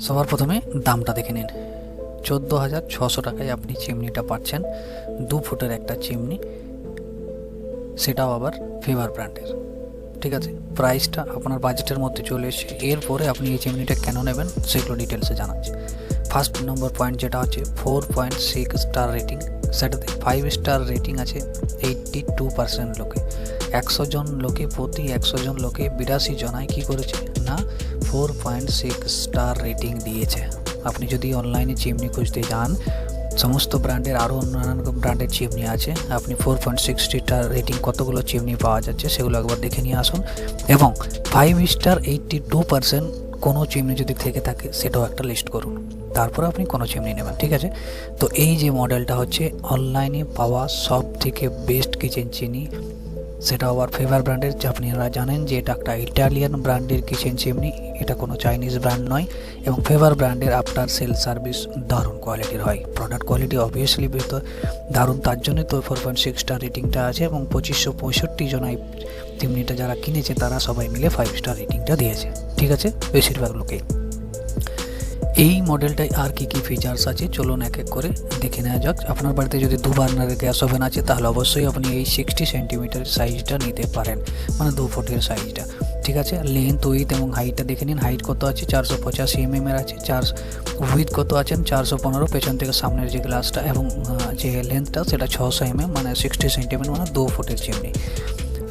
সবার প্রথমে দামটা দেখে নিন। 14,600 টাকায় আপনি চিমনিটা পাচ্ছেন। 2 ফুটের একটা চিমনি, সেটাও আবার ফেভার ব্র্যান্ডের। ঠিক আছে, প্রাইসটা আপনার বাজেটের মধ্যে চলে এসে এরপরে আপনি এই চিমনিটা কেন নেবেন সেগুলো ডিটেলসে জানাচ্ছি। ফার্স্ট নম্বর পয়েন্ট যেটা হচ্ছে 4.6 স্টার রেটিং, সেটাতে 5 স্টার রেটিং আছে 82% লোকে। 100 জন লোকে, প্রতি 100 জন লোকে 82 জনায় কী করেছে না 4.6 স্টার রেটিং দিয়েছে। আপনি যদি অনলাইনে চিমনি খুঁজতে যান, সমস্ত ব্র্যান্ডের আরও অন্যান্য ব্র্যান্ডের চিমনি আছে, আপনি 4.6 স্টার রেটিং কতগুলো চিমনি পাওয়া যাচ্ছে সেগুলো একবার দেখে নিয়ে আসুন। এবং 5 স্টার 82% কোনো চিমনি যদি থেকে থাকে সেটাও একটা লিস্ট করুন, তারপরে আপনি কোনো চিমনি নেবেন। ঠিক আছে, তো এই যে মডেলটা হচ্ছে অনলাইনে পাওয়া সব থেকে বেস্ট কিচেন চিমনি, সেটা আবার ফেভার ব্র্যান্ডের। আপনারা জানেন যে এটা একটা ইটালিয়ান ব্র্যান্ডের কিচেন চিমনি, এটা কোনো চাইনিজ ব্র্যান্ড নয়। এবং ফেভার ব্র্যান্ডের আফটার সেল সার্ভিস দারুণ কোয়ালিটির হয়, প্রোডাক্ট কোয়ালিটি অবভিয়াসলি দারুণ, তার জন্যই তো 4.6 স্টার রেটিংটা আছে। এবং 2565 জন এই চিমনিটা যারা কিনেছে তারা সবাই মিলে 5 স্টার রেটিংটা দিয়েছে। ঠিক আছে, বেশিরভাগ লোকেই। এই মডেলটায় আর কি কি ফিচার্স আছে চলুন এক এক করে দেখে নেওয়া যাক। আপনার বাড়িতে যদি 2 বার্নারের গ্যাস ওভেন আছে তাহলে অবশ্যই আপনি এই 60 সেন্টিমিটার সাইজটা নিতে পারেন, মানে 2 ফুটের সাইজটা। ঠিক আছে, লেন্থ, উইথ এবং হাইটটা দেখে নিন। হাইট কত আছে 485 mm আছে, উইথ কত আছেন 415 পেছন থেকে সামনের যে গ্লাসটা, এবং যে লেন্থটা সেটা 600 mm, মানে 60 সেন্টিমিটার, মানে 2 ফুটের চিমনি।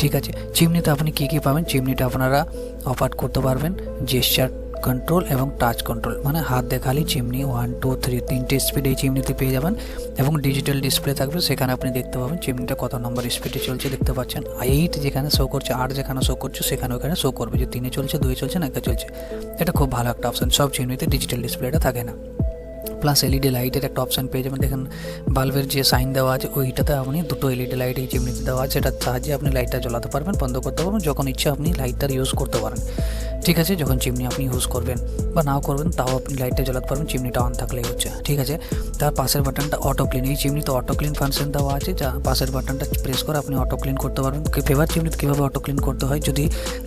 ঠিক আছে, চিমনিতে আপনি কী কী পাবেন, চিমনিটা আপনারা অপারেট করতে পারবেন জেস্চার কন্ট্রোল এবং টাচ কন্ট্রোল, মানে হাত দেখালি চিমনি 1 2 3 তিনটে স্পিড এই চিমনিতে পেয়ে যাবেন। এবং ডিজিটাল ডিসপ্লে থাকবে, সেখানে আপনি দেখতে পাবেন চিমনিটা কত নম্বর স্পিডে চলছে, দেখতে পাচ্ছেন 8 যেখানে শো করছে, 8 যেখানে শো করছে সেখানে ওখানে শো করবে যে 3-এ চলছে, 2-এ চলছে না 1-এ চলছে। এটা খুব ভালো একটা অপশান, সব চিমনিতে ডিজিটাল ডিসপ্লেটা থাকে না। প্লাস এলইডি লাইটের একটা অপশান পেয়ে যাবেন। দেখেন বাল্বের যে সাইন দেওয়া আছে ওইটাতে আপনি 2টো এলইডি লাইট এই চিমনিতে দেওয়া আছে, সেটার সাহায্যে আপনি লাইটটা জ্বালাতে পারবেন, বন্ধ করতে পারবেন, যখন ইচ্ছা আপনি লাইটটার ইউজ করতে পারেন। ঠিক আছে, যখন চিমনি আপনি ইউজ করবেন বা নাও করবেন তাও আপনি লাইটটা জ্বালাতে পারবেন, চিমনিটা অন থাকলেই হচ্ছে। ঠিক আছে, তার পাশের বাটনটা অটো ক্লিন, এই চিমনিতে অটো ক্লিন ফাংশন দেওয়া আছে, যা পাশের বাটনটা প্রেস করে আপনি অটো ক্লিন করতে পারবেন। ফেভার চিমনিতে কীভাবে অটো ক্লিন করতে হয় যদি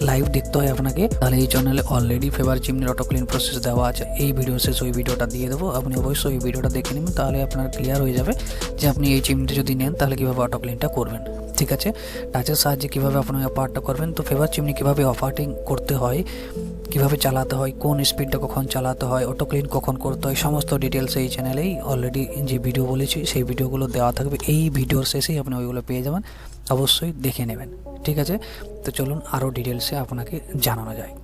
লাইভ দেখতে হয় আপনাকে, তাহলে এই চ্যানেলে অলরেডি ফেভার চিমনির অটো ক্লিন প্রসেস দেওয়া আছে। এই ভিডিও শেষ ওই ভিডিওটা দিয়ে দেবো, আপনি অবশ্যই এই ভিডিওটা দেখে নেবেন, তাহলে আপনার ক্লিয়ার হয়ে যাবে যে আপনি এই চিমনিটা যদি নেন তাহলে কীভাবে অটো ক্লিনটা করবেন। ঠিক আছে, টাচের সাহায্যে কীভাবে আপনি অপারেটটা করবেন, তো ফেভার চিমনি কীভাবে অপারেটিং করতে হয়, কীভাবে চালাতে হয়, কোন স্পিডটা কখন চালাতে হয়, অটো ক্লিন কখন করতে হয়, সমস্ত ডিটেলস এই চ্যানেলেই অলরেডি যে ভিডিও বলেছি সেই ভিডিওগুলো দেওয়া থাকবে। এই ভিডিওর শেষেই আপনি ওইগুলো পেয়ে যাবেন, অবশ্যই দেখে নেবেন। ঠিক আছে, তো চলুন আরও ডিটেলসে আপনাকে জানানো যায়।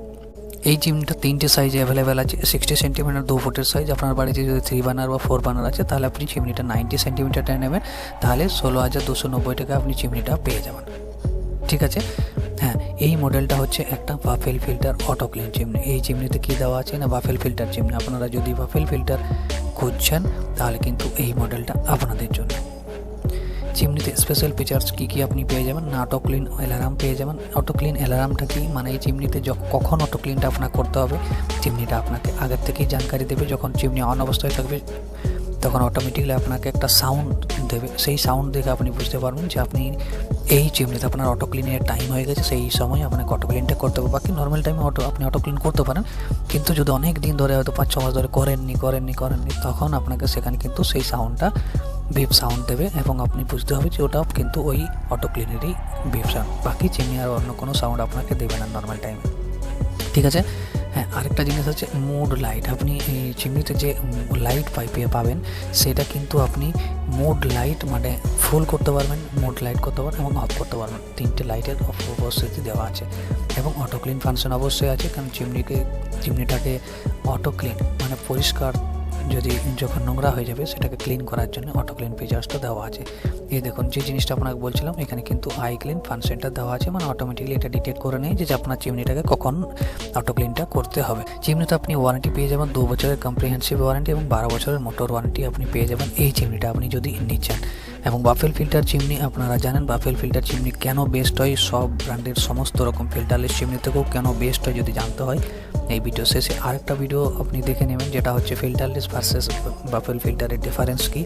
এই চিমনিটা 3টে সাইজে অ্যাভেলেবেল আছে। 60 সেন্টিমিটার 2 ফুটের সাইজ, আপনার বাড়িতে যদি 3 বার্নার বা 4 বার্নার আছে তাহলে আপনি চিমনিটা 90 সেন্টিমিটারটা নেবেন, তাহলে 16,290 টাকা আপনি চিমনিটা পেয়ে যাবেন। ঠিক আছে, হ্যাঁ, এই মডেলটা হচ্ছে একটা বাফেল ফিল্টার অটো ক্লিন চিমনি। এই চিমনিতে কী দেওয়া আছে না বাফেল ফিল্টার চিমনি। আপনারা যদি বাফেল ফিল্টার খুঁজছেন তাহলে কিন্তু এই মডেলটা আপনাদের জন্য। চিমনিতে স্পেশাল ফিচার্স কী কী আপনি পেয়ে যাবেন না, অটো ক্লিন অ্যালার্ম পেয়ে যাবেন। অটো ক্লিন অ্যালার্মটা কি, মানে এই চিমনিতে কখন অটো ক্লিনটা আপনার করতে হবে চিমনিটা আপনাকে আগের থেকেই জানকারি দেবে। যখন চিমনি অন অবস্থায় থাকবে তখন অটোমেটিকলি আপনাকে একটা সাউন্ড দেবে, সেই সাউন্ড দেখে আপনি বুঝতে পারবেন যে আপনি এই চিমনিতে আপনার অটো ক্লিনের টাইম হয়ে গেছে, সেই সময় আপনাকে অটো ক্লিনটা করতে হবে। বাকি নর্মাল টাইমে আপনি অটো ক্লিন করতে পারেন, কিন্তু যদি অনেক দিন ধরে হয়তো 5-6 মাস ধরে করেননি তখন আপনাকে সেখানে কিন্তু সেই সাউন্ডটা বিপ সাউন্ড দেবে এবং আপনি বুঝতে হবে যে ওটা কিন্তু ওই অটো ক্লিনেরই বিপ সাউন্ড, বাকি চিমনি আর অন্য কোনো সাউন্ড আপনাকে দেবে না নর্মাল টাইমে। ঠিক আছে, হ্যাঁ, আরেকটা জিনিস হচ্ছে মোড লাইট। আপনি এই চিমনিতে যে লাইট পাবেন সেটা কিন্তু আপনি মোড লাইট মানে ফুল করতে পারবেন, মোড লাইট করতে পারবেন এবং অফ করতে পারবেন। 3টে লাইটের অবশ্যই দেওয়া আছে এবং অটো ক্লিন ফাংশন অবশ্যই আছে, কারণ চিমনিটাকে অটো ক্লিন মানে পরিষ্কার যখন নোংরা হয়ে যাবে সেটাকে ক্লিন করার জন্য অটো ক্লিন ফিচার্সটা দেওয়া আছে। এই দেখুন যে জিনিসটা আপনাকে বলছিলাম, এখানে কিন্তু আই ক্লিন ফাংশনটা দেওয়া আছে, মানে অটোমেটিকলি এটা ডিটেক্ট করে নেয় যে আপনার চিমনিটাকে কখন অটো ক্লিনটা করতে হবে। চিমনিতে আপনি ওয়ারেন্টি পেয়ে যাবেন 2 বছরের কম্প্রিহেন্সিভ ওয়ারেন্টি এবং 12 বছরের মোটর ওয়ারেন্টি আপনি পেয়ে যাবেন এই চিমনিটা আপনি যদি নিচ্ছেন। এবং বাফেল ফিল্টার চিমনি, আপনারা জানেন বাফেল ফিল্টার চিমনি কেন বেস্ট হয়, সব ব্র্যান্ডের সমস্ত রকম ফিল্টারলেস চিমনি থেকেও কেন বেস্ট হয় যদি জানতে হয় এই ভিডিও শেষে আরেকটা ভিডিও আপনি দেখে নেবেন, যেটা হচ্ছে ফিল্টারলেস ভার্সেস বাফেল ফিল্টারের ডিফারেন্স কি,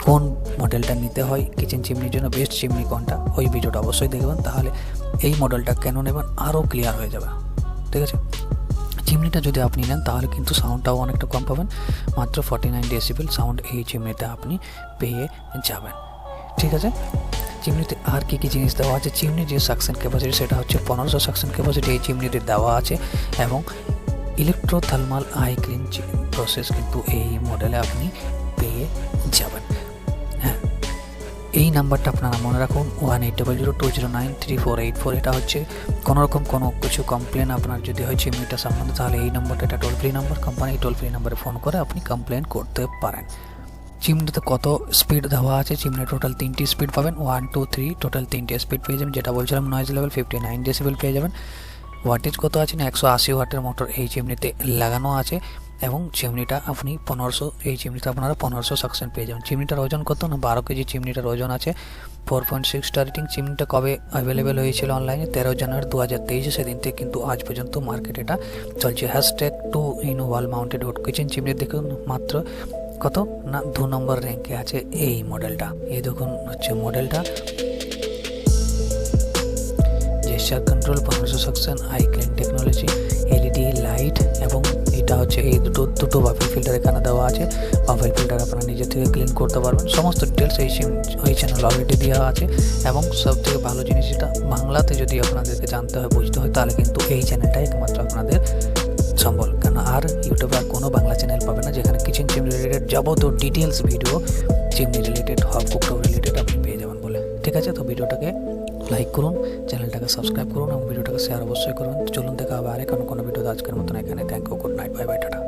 কোন মডেলটা নিতে হয় কিচেন চিমনির জন্য, বেস্ট চিমনি কোনটা, ওই ভিডিওটা অবশ্যই দেখবেন, তাহলে এই মডেলটা কেন নেবেন আরও ক্লিয়ার হয়ে যাবে। ঠিক আছে, চিমনিটা যদি আপনি নেন তাহলে কিন্তু সাউন্ডটাও অনেকটা কম পাবেন, মাত্র 49 ডেসিবেল সাউন্ড এই চিমনিতে আপনি পেয়ে যাবেন। ঠিক আছে, চিমনিতে আর কী কী জিনিস দেওয়া আছে, চিমনির যে সাকশন ক্যাপাসিটি সেটা হচ্ছে 1500 সাকশন ক্যাপাসিটি এই চিমনিতে দেওয়া আছে, এবং ইলেকট্রোথার্মাল আই ক্লিন প্রসেস কিন্তু এই মডেলে আপনি পেয়ে যাবেন। হ্যাঁ, এই নাম্বারটা আপনারা মনে রাখুন, 180020093484। এটা হচ্ছে কোনোরকম কোনো কিছু কমপ্লেন আপনার যদি হয় চিমনিটা সম্বন্ধে, তাহলে এই নাম্বারটা এটা toll free number, company toll free নাম্বারে ফোন করে আপনি কমপ্লেন করতে পারেন। চিমনিতে কত স্পিড দেওয়া আছে, চিমনি টোটাল 3টি স্পিড পাবেন, 1 2 3 টোটাল 3টে স্পিড পেয়ে যাবেন। যেটা বলছিলাম নয়েজ লেভেল 59 ডেসিবেল পেয়ে যাবেন। ওয়াটেজ কত আছে না, 180 ওয়াটের মোটর এই চিমনিতে লাগানো আছে, এবং চিমনিটা আপনি 1500, এই চিমনিটা আপনারা 1500 সাকশন পেয়ে যাবেন। চিমনিটার ওজন কত না, 12 কেজি চিমনিটার ওজন আছে, 4.6 স্টার রেটিং। চিমনিটা কবে অ্যাভেলেবেল হয়েছিল অনলাইনে, 13 জানুয়ারি 2023, সেদিন থেকে কিন্তু আজ পর্যন্ত মার্কেটে এটা চলছে। #2 in wall mounted wood kitchen chimney দেখুন, মাত্র কত না 2 নম্বর র্যাঙ্কে আছে এই মডেলটা। এই দেখুন হচ্ছে মডেলটা, gesture control, 1500 suction, I clean technology, LED light, এবং এটা হচ্ছে এই দুটো বাফেল ফিল্টার এখানে দেওয়া আছে। বাফেল ফিল্টার আপনারা নিজে থেকে ক্লিন করতে পারবেন। সমস্ত ডিটেলস এই চ্যানেল অলরেডি দেওয়া আছে, এবং সবথেকে ভালো জিনিস এটা বাংলাতে যদি আপনাদেরকে জানতে হয়, বুঝতে হয়, তাহলে কিন্তু এই চ্যানেলটাই একমাত্র আপনাদের সম্বল। কেন আর ইউটিউবে আর কোনো বাংলা চ্যানেল পাবে না যেখানে কিচেন চিমনি রিলেটেড যাবতীয় ডিটেলস ভিডিও, চিমনি রিলেটেড, হব কুকটপ রিলেটেড আপনি পেয়ে যাবেন বলে। ঠিক আছে, তো ভিডিওটাকে লাইক করুন, চ্যানেলটাকে সাবস্ক্রাইব করুন, এবং ভিডিওটাকে শেয়ার অবশ্যই করুন। চলুন দেখা হবে আরেক কোনো ভিডিওতে। আজকের মতন এখানে। Thank you, good night, bye bye, tata.